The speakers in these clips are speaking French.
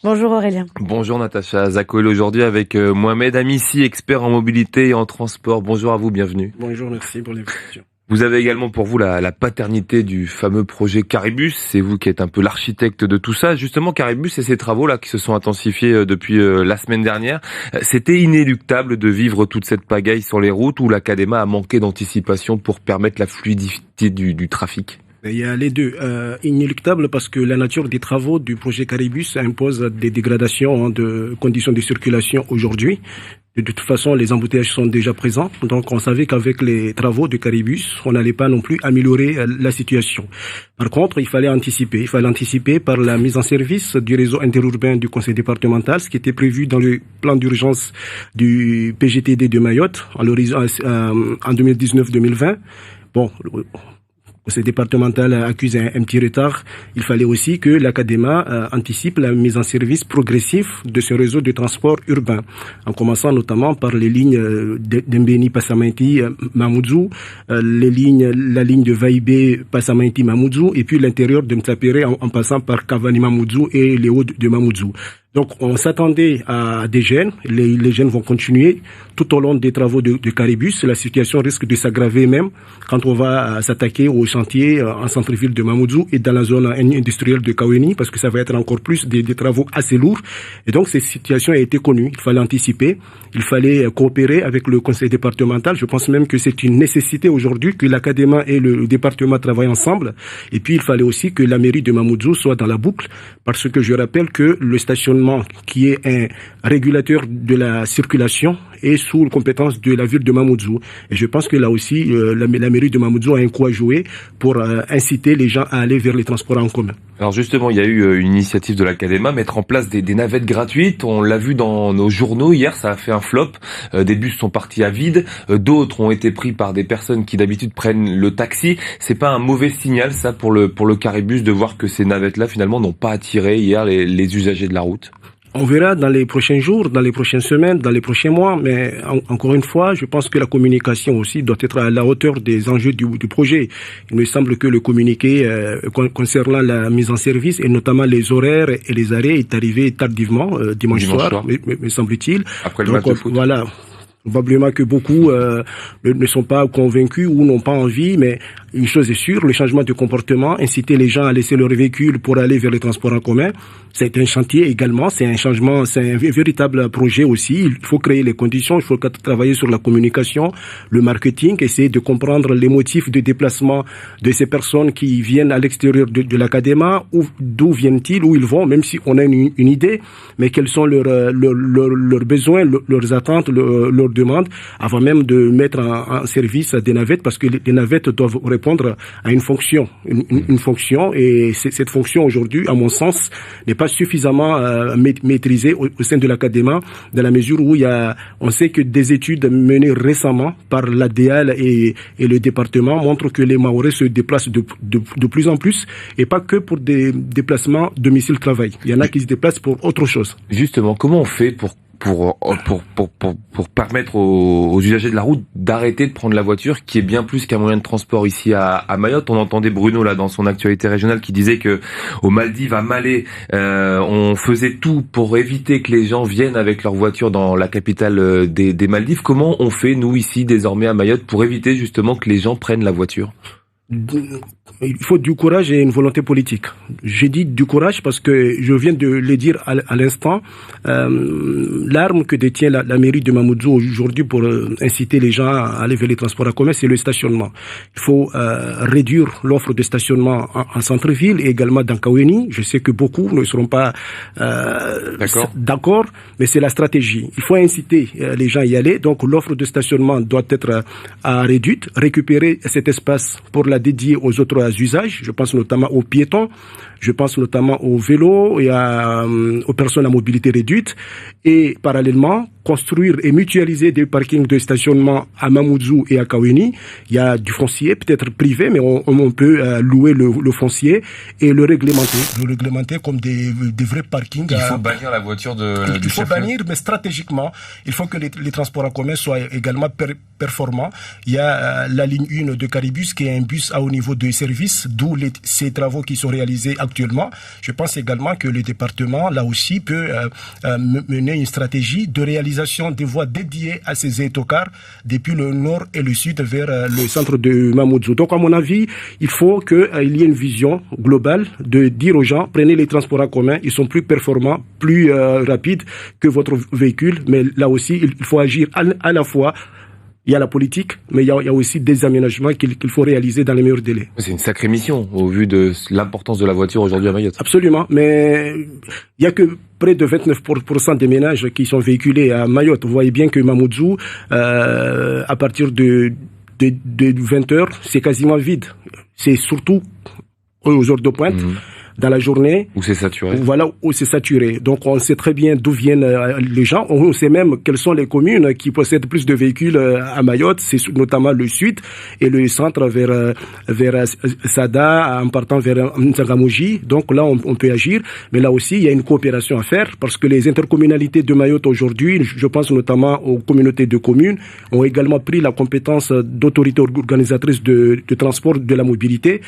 Bonjour Aurélien. Bonjour Natacha Zakoel, aujourd'hui avec Mohamed Amissi, expert en mobilité et en transport. Bonjour à vous, bienvenue. Bonjour, merci pour l'invitation. Vous avez également pour vous la paternité du fameux projet Caribus. C'est vous qui êtes un peu l'architecte de tout ça. Justement, Caribus et ces travaux-là qui se sont intensifiés depuis la semaine dernière, c'était inéluctable de vivre toute cette pagaille sur les routes où l'Académa a manqué d'anticipation pour permettre la fluidité du trafic. Il y a les deux. Inéluctable parce que la nature des travaux du projet Caribus impose des dégradations de conditions de circulation aujourd'hui. De toute façon, les embouteillages sont déjà présents. Donc, on savait qu'avec les travaux de Caribus, on n'allait pas non plus améliorer la situation. Par contre, il fallait anticiper. Il fallait anticiper par la mise en service du réseau interurbain du conseil départemental, ce qui était prévu dans le plan d'urgence du PGTD de Mayotte en 2019-2020. Bon, le conseil départemental accuse un petit retard. Il fallait aussi que l'Académa anticipe la mise en service progressive de ce réseau de transport urbain, en commençant notamment par les lignes d'Embeni, Passamainti, Mamoudzou, la ligne de Vaïbé, Passamainti, Mamoudzou, et puis l'intérieur de Mtsapéré en passant par Cavani, Mamoudzou et les Hauts de Mamoudzou. Donc, on s'attendait à des gènes. Les gènes vont continuer tout au long des travaux de Caribus. La situation risque de s'aggraver même quand on va s'attaquer au chantier en centre-ville de Mamoudzou et dans la zone industrielle de Kaweni, parce que ça va être encore plus des travaux assez lourds. Et donc, cette situation a été connue. Il fallait anticiper. Il fallait coopérer avec le conseil départemental. Je pense même que c'est une nécessité aujourd'hui que l'Académa et le département travaillent ensemble. Et puis, il fallait aussi que la mairie de Mamoudzou soit dans la boucle, parce que je rappelle que le stationnement qui est un régulateur de la circulation est sous compétence de la ville de Mamoudzou. Et je pense que là aussi, la mairie de Mamoudzou a un coup à jouer pour inciter les gens à aller vers les transports en commun. Alors justement, il y a eu une initiative de l'Académa, mettre en place des navettes gratuites. On l'a vu dans nos journaux hier, ça a fait un flop. Des bus sont partis à vide, d'autres ont été pris par des personnes qui d'habitude prennent le taxi. C'est pas un mauvais signal ça pour le Caribus de voir que ces navettes-là finalement n'ont pas attiré hier les usagers de la route? On verra dans les prochains jours, dans les prochaines semaines, dans les prochains mois, mais encore une fois, je pense que la communication aussi doit être à la hauteur des enjeux du projet. Il me semble que le communiqué concernant la mise en service et notamment les horaires et les arrêts est arrivé tardivement, dimanche soir. Me semble-t-il. Après le match de foot. Voilà. Probablement que beaucoup ne sont pas convaincus ou n'ont pas envie, mais une chose est sûre, le changement de comportement, inciter les gens à laisser leur véhicule pour aller vers les transports en commun, c'est un chantier également, c'est un changement, c'est un véritable projet aussi. Il faut créer les conditions, il faut travailler sur la communication, le marketing, essayer de comprendre les motifs de déplacement de ces personnes qui viennent à l'extérieur de l'Académa, d'où viennent-ils, où ils vont, même si on a une idée, mais quels sont leurs besoins, leurs attentes, leurs demandes, avant même de mettre en service des navettes, parce que les navettes doivent répondre à une fonction, une fonction, et cette fonction aujourd'hui, à mon sens, n'est pas suffisamment maîtrisée au sein de l'Académa, dans la mesure où on sait que des études menées récemment par l'ADL et le département montrent que les Mahorais se déplacent de plus en plus, et pas que pour des déplacements domicile-travail. Il y en a qui se déplacent pour autre chose. Justement, comment on fait pour permettre aux usagers de la route d'arrêter de prendre la voiture, qui est bien plus qu'un moyen de transport ici à Mayotte? On entendait Bruno là dans son actualité régionale qui disait que aux Maldives, à Malé, on faisait tout pour éviter que les gens viennent avec leur voiture dans la capitale des Maldives. Comment on fait nous ici désormais à Mayotte pour éviter justement que les gens prennent la voiture? Il faut du courage et une volonté politique. J'ai dit du courage parce que je viens de le dire à l'instant. L'arme que détient la mairie de Mamoudzou aujourd'hui pour inciter les gens à aller vers les transports en commun, c'est le stationnement. Il faut réduire l'offre de stationnement en centre-ville et également dans Kaweni. Je sais que beaucoup ne seront pas d'accord, mais c'est la stratégie. Il faut inciter les gens à y aller. Donc l'offre de stationnement doit être réduite, récupérer cet espace pour la dédier aux autres usages. Je pense notamment aux piétons, je pense notamment aux vélos et aux personnes à mobilité réduite. Et parallèlement, construire et mutualiser des parkings de stationnement à Mamoudzou et à Kaweni. Il y a du foncier, peut-être privé, mais on peut louer le foncier et le réglementer. Le réglementer comme des vrais parkings. Il faut bannir la voiture Il faut bannir, mais stratégiquement, il faut que les transports en commun soient également performants. Il y a la ligne 1 de Caribus qui est un bus à haut niveau de service, d'où ces travaux qui sont réalisés actuellement. Je pense également que le département, là aussi, peut mener une stratégie de réalisation des voies dédiées à ces autocars depuis le nord et le sud vers le centre de Mamoudzou. Donc, à mon avis, il faut qu'il y ait une vision globale de dire aux gens, prenez les transports en commun, ils sont plus performants, plus rapides que votre véhicule. Mais là aussi, il faut agir à la fois. Il y a la politique, mais il y a aussi des aménagements qu'il faut réaliser dans les meilleurs délais. C'est une sacrée mission au vu de l'importance de la voiture aujourd'hui à Mayotte. Absolument, mais il y a que près de 29% des ménages qui sont véhiculés à Mayotte. Vous voyez bien que Mamoudzou, à partir de 20 heures, c'est quasiment vide. C'est surtout aux heures de pointe. Dans la journée. Où c'est saturé. Voilà, où c'est saturé. Donc, on sait très bien d'où viennent les gens. On sait même quelles sont les communes qui possèdent plus de véhicules à Mayotte. C'est notamment le sud et le centre vers Sada, en partant vers Nzangamouji. Donc là, on peut agir. Mais là aussi, il y a une coopération à faire parce que les intercommunalités de Mayotte aujourd'hui, je pense notamment aux communautés de communes, ont également pris la compétence d'autorité organisatrice de transport de la mobilité.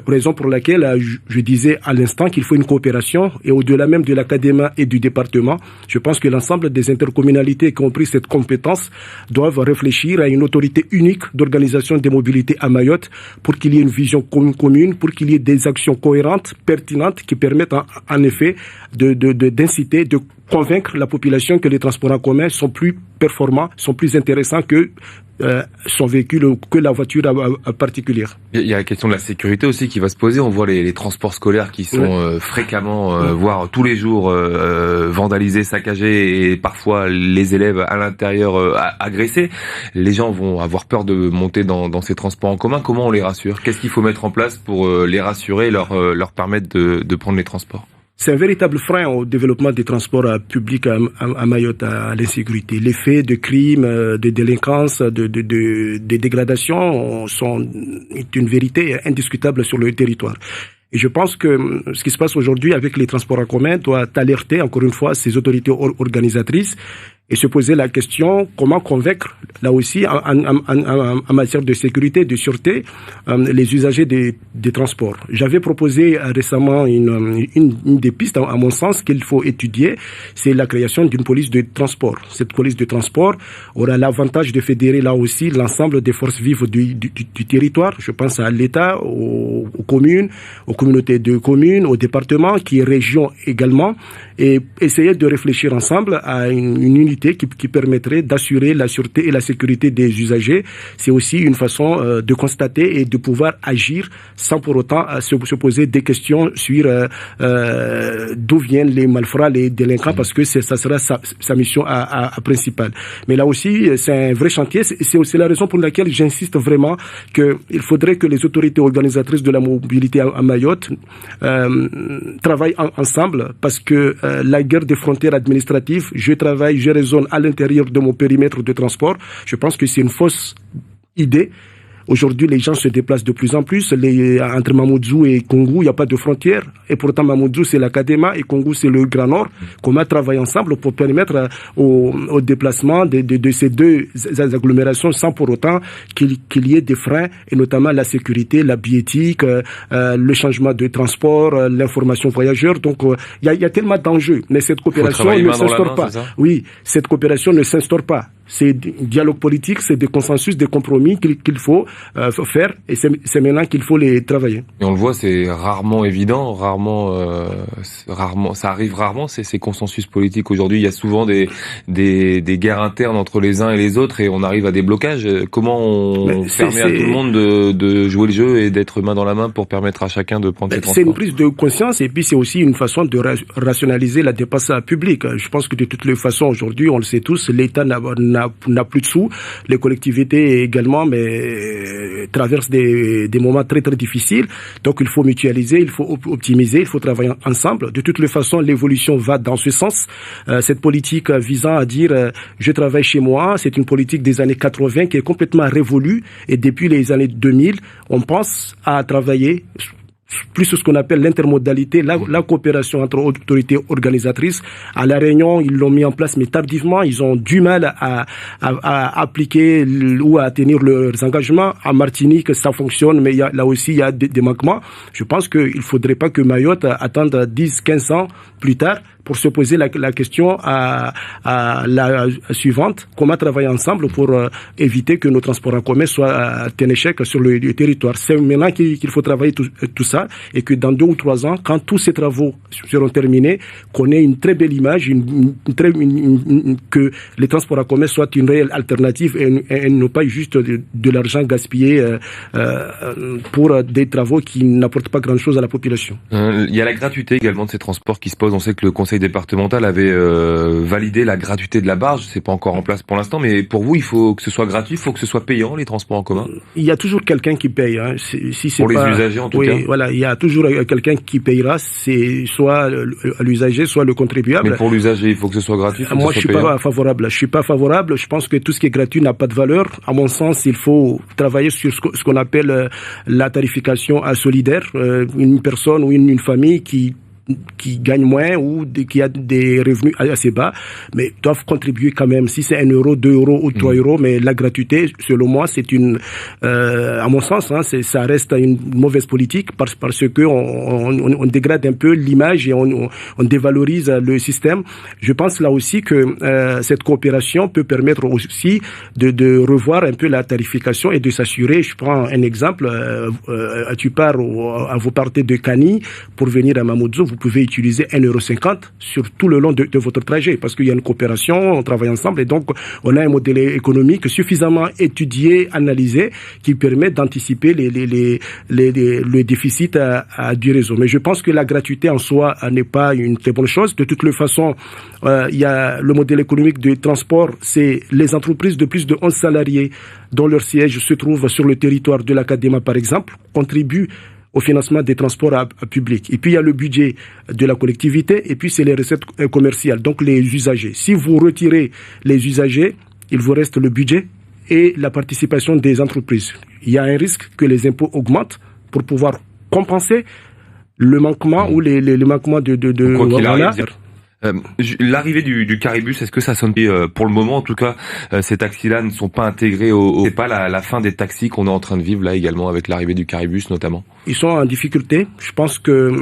Raison pour laquelle je disais à l'instant qu'il faut une coopération et au-delà même de l'académie et du département, je pense que l'ensemble des intercommunalités qui ont pris cette compétence doivent réfléchir à une autorité unique d'organisation des mobilités à Mayotte pour qu'il y ait une vision commune, pour qu'il y ait des actions cohérentes, pertinentes qui permettent en effet d'inciter, de convaincre la population que les transports en commun sont plus performants, sont plus intéressants que son véhicule ou que la voiture particulière. Il y a la question de la sécurité aussi qui va se poser. On voit les transports scolaires qui sont fréquemment, voire tous les jours, vandalisés, saccagés et parfois les élèves à l'intérieur agressés. Les gens vont avoir peur de monter dans ces transports en commun. Comment on les rassure? Qu'est-ce qu'il faut mettre en place pour les rassurer et leur permettre de prendre les transports? C'est un véritable frein au développement des transports publics à Mayotte, à l'insécurité. Les faits de crimes, de délinquance, de dégradation sont une vérité indiscutable sur le territoire. Et je pense que ce qui se passe aujourd'hui avec les transports en commun doit alerter encore une fois ces autorités organisatrices et se poser la question comment convaincre, là aussi, en matière de sécurité, de sûreté, les usagers des transports. J'avais proposé récemment une des pistes, à mon sens, qu'il faut étudier, c'est la création d'une police de transport. Cette police de transport aura l'avantage de fédérer là aussi l'ensemble des forces vives du territoire. Je pense à l'État, aux communes, aux communautés de communes, aux départements, qui est région également, et essayer de réfléchir ensemble à une unité qui permettrait d'assurer la sûreté et la sécurité des usagers. C'est aussi une façon de constater et de pouvoir agir sans pour autant se poser des questions sur d'où viennent les malfrats, les délinquants, parce que ça sera sa mission principale. Mais là aussi, c'est un vrai chantier. C'est aussi la raison pour laquelle j'insiste vraiment qu'il faudrait que les autorités organisatrices de la mobilité à Mayotte travaillent ensemble, parce que la guerre des frontières administratives, je raisonne à l'intérieur de mon périmètre de transport. Je pense que c'est une fausse idée. Aujourd'hui, les gens se déplacent de plus en plus. Entre Mamoudzou et Kongou, il n'y a pas de frontière. Et pourtant, Mamoudzou, c'est l'Académie et Kongou, c'est le Grand Nord. Comment travailler ensemble pour permettre au déplacement de ces deux agglomérations sans pour autant qu'il y ait des freins, et notamment la sécurité, la bioéthique, le changement de transport, l'information voyageur. Donc, il y a tellement d'enjeux. Mais cette coopération ne s'instaure pas. Oui, cette coopération ne s'instaure pas. C'est dialogue politique, c'est des consensus, des compromis qu'il faut faire, et c'est maintenant qu'il faut les travailler. Et on le voit, c'est rarement évident, rarement, ça arrive rarement, ces consensus politiques. Aujourd'hui, il y a souvent des guerres internes entre les uns et les autres, et on arrive à des blocages. Comment on permet à tout le monde de jouer le jeu et d'être main dans la main pour permettre à chacun de prendre ses transports? C'est une prise de conscience, et puis c'est aussi une façon de rationaliser la dépense publique. Je pense que de toutes les façons, aujourd'hui, on le sait tous, l'État n'a n'a plus de sous. Les collectivités également, mais traversent des moments très très difficiles. Donc il faut mutualiser, il faut optimiser, il faut travailler ensemble. De toutes les façons, l'évolution va dans ce sens. Cette politique visant à dire je travaille chez moi, c'est une politique des années 80 qui est complètement révolue. Et depuis les années 2000, on pense à travailler plus ce qu'on appelle l'intermodalité, la coopération entre autorités organisatrices. À La Réunion, ils l'ont mis en place, mais tardivement, ils ont du mal à appliquer ou à tenir leurs engagements. À Martinique, ça fonctionne, mais là aussi, il y a des manquements. Je pense qu'il ne faudrait pas que Mayotte attende 10, 15 ans plus tard pour se poser la question à la suivante. Comment travailler ensemble pour éviter que nos transports en commun soient un échec sur le territoire. C'est maintenant qu'il faut travailler tout ça et que dans 2 ou 3 ans, quand tous ces travaux seront terminés, qu'on ait une très belle image, que les transports en commun soient une réelle alternative et non pas juste de l'argent gaspillé pour des travaux qui n'apportent pas grand-chose à la population. Il y a la gratuité également de ces transports qui se pose. On sait que le conseil départemental avait validé la gratuité de la barge. C'est pas encore en place pour l'instant, mais pour vous, il faut que ce soit gratuit, il faut que ce soit payant, les transports en commun. Il y a toujours quelqu'un qui paye. Hein. Si c'est pour pas... les usagers, en tout cas. Voilà, il y a toujours quelqu'un qui payera. C'est soit l'usager, soit le contribuable. Mais pour l'usager, il faut que ce soit gratuit. Moi, je suis pas favorable. Je suis pas favorable. Je pense que tout ce qui est gratuit n'a pas de valeur. À mon sens, il faut travailler sur ce qu'on appelle la tarification solidaire. Une personne ou une famille qui gagne moins ou qui a des revenus assez bas, mais doivent contribuer quand même. Si c'est 1 euro, 2 euros ou 3 euros, mais la gratuité, selon moi, c'est à mon sens, hein, ça reste une mauvaise politique parce que on dégrade un peu l'image et on dévalorise le système. Je pense là aussi que cette coopération peut permettre aussi de revoir un peu la tarification et de s'assurer. Je prends un exemple. Tu pars vous partez de Kani pour venir à Mamoudzou, vous pouvez utiliser 1,50 € sur tout le long de votre trajet parce qu'il y a une coopération, on travaille ensemble et donc on a un modèle économique suffisamment étudié, analysé qui permet d'anticiper le déficit du réseau. Mais je pense que la gratuité en soi n'est pas une très bonne chose. De toutes les façons, il y a le modèle économique de transport, c'est les entreprises de plus de 11 salariés dont leur siège se trouve sur le territoire de l'Académie par exemple, contribuent au financement des transports publics. Et puis il y a le budget de la collectivité et puis c'est les recettes commerciales, donc les usagers. Si vous retirez les usagers, il vous reste le budget et la participation des entreprises. Il y a un risque que les impôts augmentent pour pouvoir compenser le manquement ou les manquements de l'arrivée du caribus, est-ce que ça sonne pour le moment en tout cas ces taxis-là ne sont pas intégrés c'est pas la fin des taxis qu'on est en train de vivre là également avec l'arrivée du caribus notamment? Ils sont en difficulté. Je pense que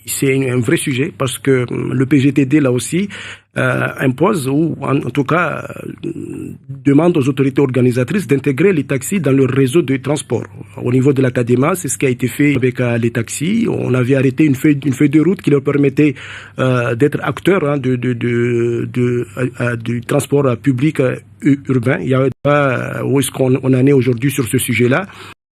c'est un vrai sujet parce que le PGTD là aussi impose ou en tout cas demande aux autorités organisatrices d'intégrer les taxis dans leur réseau de transport. Au niveau de l'Académie, c'est ce qui a été fait avec les taxis. On avait arrêté une feuille de route qui leur permettait d'être acteurs du transport public urbain. Il y a pas où est-ce qu'on en est aujourd'hui sur ce sujet-là.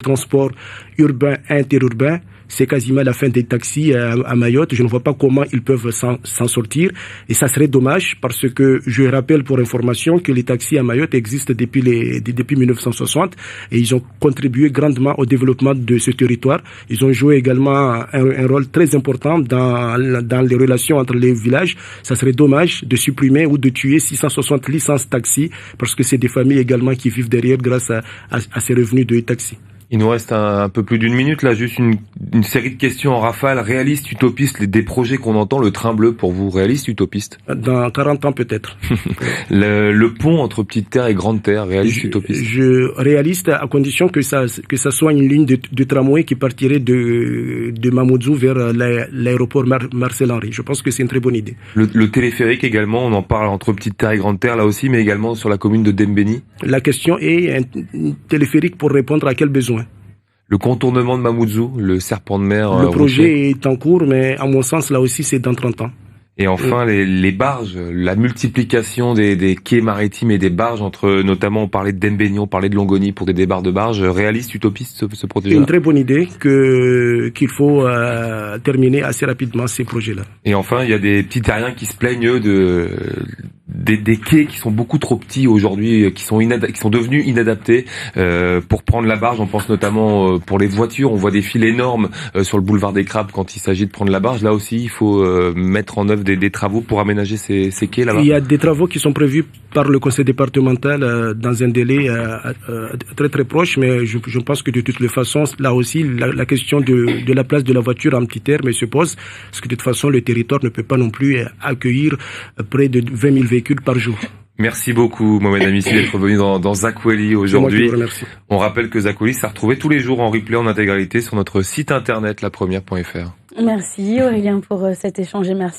Transport urbain, interurbain, c'est quasiment la fin des taxis à Mayotte. Je ne vois pas comment ils peuvent s'en sortir. Et ça serait dommage parce que je rappelle pour information que les taxis à Mayotte existent depuis 1960 et ils ont contribué grandement au développement de ce territoire. Ils ont joué également un rôle très important dans les relations entre les villages. Ça serait dommage de supprimer ou de tuer 660 licences taxis parce que c'est des familles également qui vivent derrière grâce à ces revenus de taxis. Il nous reste un peu plus d'1 minute, là, juste une série de questions en rafale. Réaliste, utopiste, des projets qu'on entend, le train bleu pour vous, réaliste, utopiste? Dans 40 ans peut-être. le pont entre Petite Terre et Grande Terre, réaliste, utopiste? Réaliste à condition que ça soit une ligne de tramway qui partirait de Mamoudzou vers l'aéroport Marcel Henry. Je pense que c'est une très bonne idée. Le téléphérique également, on en parle entre Petite Terre et Grande Terre là aussi, mais également sur la commune de Dembéni. La question est un téléphérique pour répondre à quel besoin? Le contournement de Mamoudzou, le serpent de mer. Le projet est en cours, mais à mon sens, là aussi, c'est dans 30 ans. Et enfin, les barges, la multiplication des quais maritimes et des barges entre, notamment, on parlait de Dembéni, on parlait de Longoni pour des débarques de barges. Réaliste, utopiste, ce projet-là? C'est une très bonne idée qu'il faut terminer assez rapidement ces projets-là. Et enfin, il y a des petits terriens qui se plaignent, eux, des quais qui sont beaucoup trop petits aujourd'hui, qui sont devenus inadaptés pour prendre la barge. On pense notamment pour les voitures, on voit des fils énormes sur le boulevard des Crabes quand il s'agit de prendre la barge. Là aussi, il faut mettre en œuvre des travaux pour aménager ces quais là-bas. Il y a des travaux qui sont prévus par le conseil départemental dans un délai très très proche, mais je pense que de toutes les façons, là aussi, la question de la place de la voiture en petit terme se pose, parce que de toute façon, le territoire ne peut pas non plus accueillir près de 20 000 véhicules par jour. Merci beaucoup, Mohamed Amissi, d'être venu dans Zakweli aujourd'hui. On rappelle que Zakweli s'est retrouvé tous les jours en replay en intégralité sur notre site internet lapremière.fr. Merci Aurélien pour cet échange et merci.